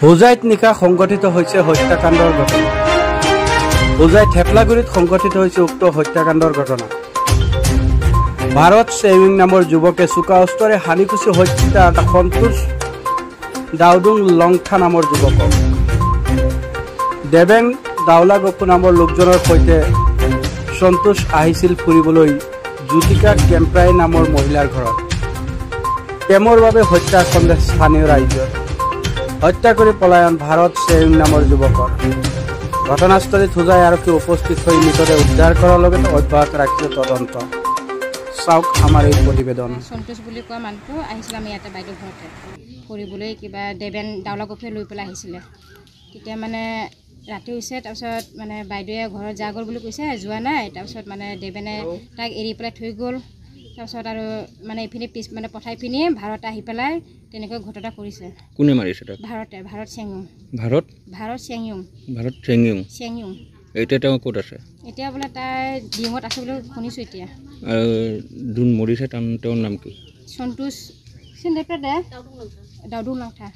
হোজাইত নিশা সংঘটিত হৈছে হত্যাকাণ্ডৰ ঘটনা। হোজাই থেপলাগুৰিত সংঘটিত হৈছে উক্ত হত্যাকাণ্ডৰ ঘটনা। ভাৰত চেইং নামৰ যুৱকে চোকা অস্ত্ৰৰে হানিকুচি হত্যা সন্তোষ দাউদুং লংথা নামৰ যুৱকক। দেবেং দাউলা গপু নামৰ লোকজনৰ সৈতে সন্তোষ আহিছিল ফুৰিবলৈ জ্যোতিকা কেম্প্ৰাই নামৰ মহিলাৰ ঘৰত। প্ৰেমৰ বাবে হত্যাৰ সন্দেহ স্থানীয় ৰাইজৰ। হত্যা কৰি পলায়ন ভাৰত চেইং নামৰ যুৱকৰ। ঘটনাস্থলীত হোজাই আৰক্ষী উপস্থিত হৈ মৃতদেহ উদ্ধাৰ কৰাৰ লগতে অব্যাহত ৰাখিছে তদন্ত। চাওক আমাৰ এই প্ৰতিবেদন। সন্তোষ বুলি কোৱা মানুহটো আহিছিল আমি ইয়াতে বাইদেউ ঘৰতে ফুৰিবলৈ, কিবা দেবেন দাউলা গপুৱে লৈ পেলাই আহিছিলে। তেতিয়া মানে ৰাতি হৈছে, তাৰপিছত মানে বাইদেৱে ঘৰত যা গ'ল বুলি কৈছে, যোৱা নাই। তাৰপিছত মানে দেবেনে তাক এৰি পেলাই থৈ গ'ল। তাৰপিছত আৰু মানে এইপিনে পিছ মানে পঠাই পিনি ভাৰত আহি পেলাই তেনেকৈ ঘটনা কৰিছে। কোনে মাৰিছে তাক? ভাৰত চেংয়ুং। ভাৰত চেংয়ুং। এতিয়া তেওঁ ক'ত আছে? এতিয়া বোলে তাই ডিঙত আছে বুলি শুনিছোঁ এতিয়া। যোন মৰিছে তেওঁৰ নাম কি? সন্তোষ চিন্দেপে দাউদুং লংথা।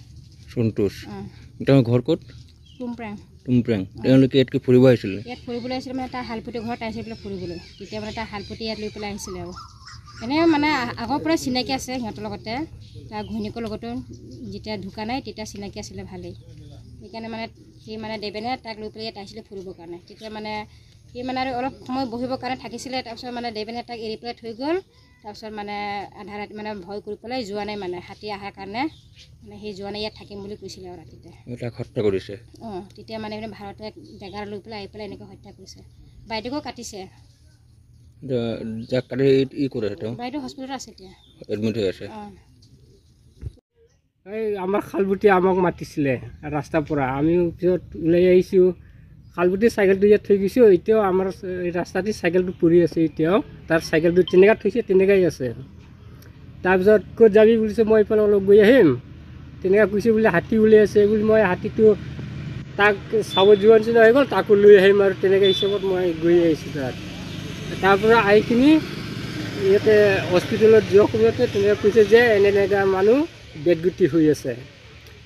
সন্তোষ। তেওঁৰ ঘৰ ক'ত? টুমপ্ৰেং। তেওঁলোকে ইয়াত কি ফুৰিব আহিছিলে? ইয়াত ফুৰিবলৈ আহিছিলে মানে তাৰ শালপতি ঘৰত আহিছিল বোলে ফুৰিবলৈ। তেতিয়া মানে তাৰ শালপতি ইয়াত লৈ পেলাই আহিছিলে আৰু এনেই মানে আগৰ পৰাই চিনাকি আছে সিহঁতৰ লগতে। তাৰ ঘৈণীয়েকৰ লগতো যেতিয়া ঢুকা নাই তেতিয়া চিনাকি আছিলে ভালেই। সেইকাৰণে মানে সি মানে দেবেনে তাক লৈ পেলাই ইয়াত আহিছিলে ফুৰিবৰ কাৰণে। তেতিয়া মানে সি মানে আৰু অলপ সময় বহিবৰ কাৰণে থাকিছিলে। তাৰপিছত মানে দেবেনে তাক এৰি পেলাই থৈ গ'ল। তাৰপিছত মানে আধা ৰাতি মানে ভয় কৰি পেলাই যোৱা নাই, মানে হাতী অহাৰ কাৰণে মানে সি যোৱা নাই, ইয়াত থাকিম বুলি কৈছিলে আৰু ৰাতিতে তাক হত্যা কৰিছে। তেতিয়া মানে ভাৰতে জেগা লৈ পেলাই আহি পেলাই এনেকৈ হত্যা কৰিছে। বাইদেউকো কাটিছে। যাক কাটি ই কৰে বাইদেউ হস্পিটেলত আছে এতিয়া, এডমিট হৈ আছে। এই আমাৰ খালবুটি আমাক মাতিছিলে ৰাস্তাৰ পৰা। আমি পিছত ওলাই আহিছোঁ। খালবুটি চাইকেলটো ইয়াত থৈ গৈছোঁ। এতিয়াও আমাৰ ৰাস্তাতে চাইকেলটো পৰি আছে। এতিয়াও তাৰ চাইকেলটো তেনেকৈ থৈছে, তেনেকৈ আছে। তাৰপিছত ক'ত যাবি বুলিছে, মই এইফালে অলপ গৈ আহিম তেনেকৈ কৈছে বোলে। হাতী ওলাই আছে বুলি মই হাতীটো তাক চাব যোৱা নিচিনা হৈ গ'ল, তাকো লৈ আহিম আৰু তেনেকৈ হিচাপত মই গৈ আহিছোঁ। তাৰপৰা আহি কিনি ইয়াতে হস্পিটেলত যোৱা সময়তে তেনেকৈ কৈছে যে এনেকৈ মানুহ বেদগতি হৈ আছে।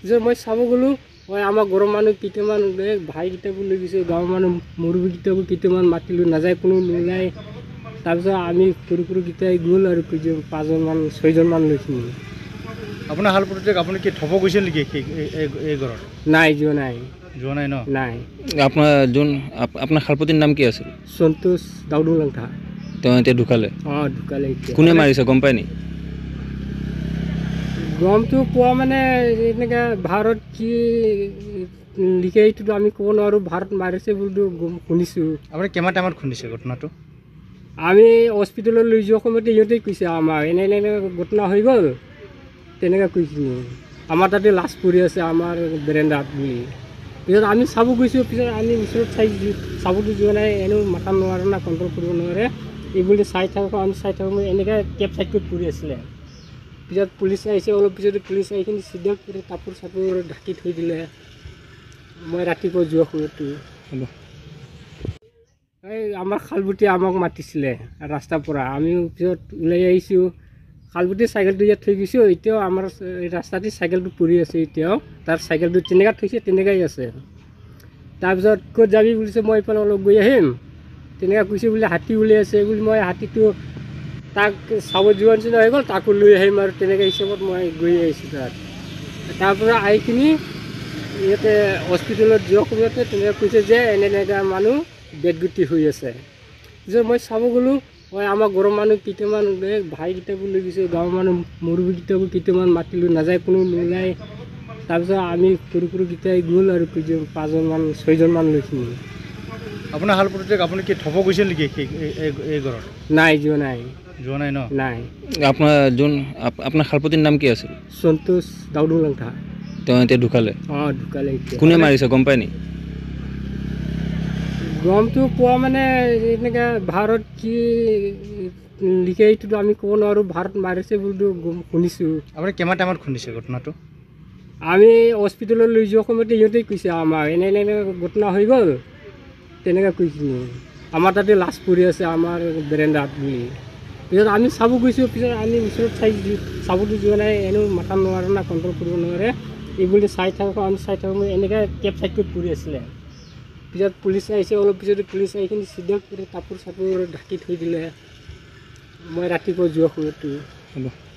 যে মই চাব গ'লোঁ, মই আমাৰ ঘৰৰ মানুহ কেইটামান ভাইকেইটাকো লৈ গৈছোঁ, গাঁৱৰ মানুহ মুৰব্বীকেইটাকো কেইটামান মাতিলোঁ, নাযায়, কোনো নোলায়। তাৰপিছত আমি সৰু সৰুকেইটাই গ'ল আৰু 6জনমান লৈছিলোঁ। আপোনাৰ শালপতিক আপুনি কি থ'ব গৈছিল নেকি এই ঘৰত? নাই, যোৱা নাই ন? নাই। আপোনাৰ শালপতিৰ নাম কি আছিল? সন্তোষ দাউদুং লংথা। তেওঁ এতিয়া ঢুকালে? ঢুকালে। কোনে মাৰিছে গম পায় নি? গমটো পোৱা মানে এনেকৈ ভাৰত কি লিখে এইটোতো আমি ক'ব নোৱাৰোঁ। ভাৰত মাৰিছে বুলিতো শুনিছোঁ। আপুনি কিমান টাইমত শুনিছে ঘটনাটো? আমি হস্পিটেলত লৈ যোৱা সময়তে ইহঁতেই কৈছে আমাক এনে ঘটনা হৈ গ'ল, তেনেকৈ কৈছিলোঁ। আমাৰ তাতে লাশ পৰি আছে আমাৰ বেৰেণ্ডাত বুলি। পিছত আমি চাব গৈছোঁ। পিছত আমি ওচৰত চাবতো যোৱা নাই, এনেও মাথা নোৱাৰে না, কণ্ট্ৰল কৰিব নোৱাৰে। এইবুলি চাই থাকোঁ, আমি চাই থাকোঁ, এনেকৈ কেব চাইডত পৰি আছিলে। পিছত পুলিচ আহিছে, অলপ পিছত পুলিচ আহি কিনি চিধা কৰি কাপোৰ চাপোৰ ঢাকি থৈ দিলে। মই ৰাতিপুৱা যোৱা সময়তো এই আমাৰ খালবুটি আমাক মাতিছিলে ৰাস্তাৰ পৰা। আমি পিছত ওলাই আহিছোঁ। খালবুটি চাইকেলটো ইয়াত থৈ গৈছোঁ। এতিয়াও আমাৰ ৰাস্তাতে চাইকেলটো পৰি আছে। এতিয়াও তাৰ চাইকেলটো তেনেকৈ থৈছে, তেনেকৈ আছে। তাৰপিছত ক'ত যাবি বুলিছে, মই এইফালে অলপ গৈ আহিম তেনেকৈ কৈছে বোলে। হাতী ওলাই আছে বুলি মই হাতীটো তাক চাব যোৱা নিচিনা হৈ গ'ল, তাকো লৈ আহিম আৰু তেনেকৈ হিচাপত মই গৈ আহিছোঁ। তাৰপৰা আহি কিনি ইয়াতে হস্পিটেলত যোৱা সময়তে তেনেকৈ কৈছে যে এনেকৈ মানুহ বেদগতি হৈ আছে। পিছত মই চাব গ'লোঁ, মই আমাৰ ঘৰৰ মানুহ কেইটামান ভাইকেইটাকো লৈ গৈছোঁ, গাঁৱৰ মানুহ মুৰব্বীকেইটাকো কেইটামান মাতিলোঁ, নাযায়, কোনো নোলায়। তাৰপিছত আমি সৰু সৰুকেইটাই গ'ল আৰু 6জনমান লৈছিলোঁ। আপোনাৰ শালপতিক আপুনি কি থ'ব গৈছিল নেকি এই ঘৰত? নাই, যোৱা নাই ন? নাই। আপোনাৰ শালপতিৰ নাম কি আছিল? সন্তোষ দাউদুং লংথা। তেওঁ এতিয়া ঢুকালে? ঢুকালে। কোনে মাৰিছে গম পায় নি? গমটো পোৱা মানে এনেকৈ ভাৰত কি লিখে এইটোতো আমি ক'ব নোৱাৰোঁ। ভাৰত মাৰিছে বুলিতো শুনিছোঁ। আপুনি কিমান টাইমত শুনিছে ঘটনাটো? আমি হস্পিটেলত লৈ যোৱা সময়তে ইহঁতেই কৈছে আমাক এনে ঘটনা হৈ গ'ল, তেনেকৈ কৈছিলোঁ। আমাৰ তাতে লাশ পৰি আছে আমাৰ বেৰেণ্ডাত বুলি। পিছত আমি চাব গৈছোঁ। পিছত আমি ওচৰত চাবতো যোৱা নাই, এনেও মাথা নোৱাৰে না, কণ্ট্ৰল কৰিব নোৱাৰে। এইবুলি চাই থাকোঁ আমি চাই থাকোঁ এনেকৈ কেব চাইডটোত পৰি আছিলে পিছত পুলিচ আহিছে অলপ পিছতে পুলিচ আহি কিনি চিধা কৰি কাপোৰ চাপোৰ ঢাকি থৈ দিলে মই ৰাতিপুৱা যোৱা সময়টো হ'ব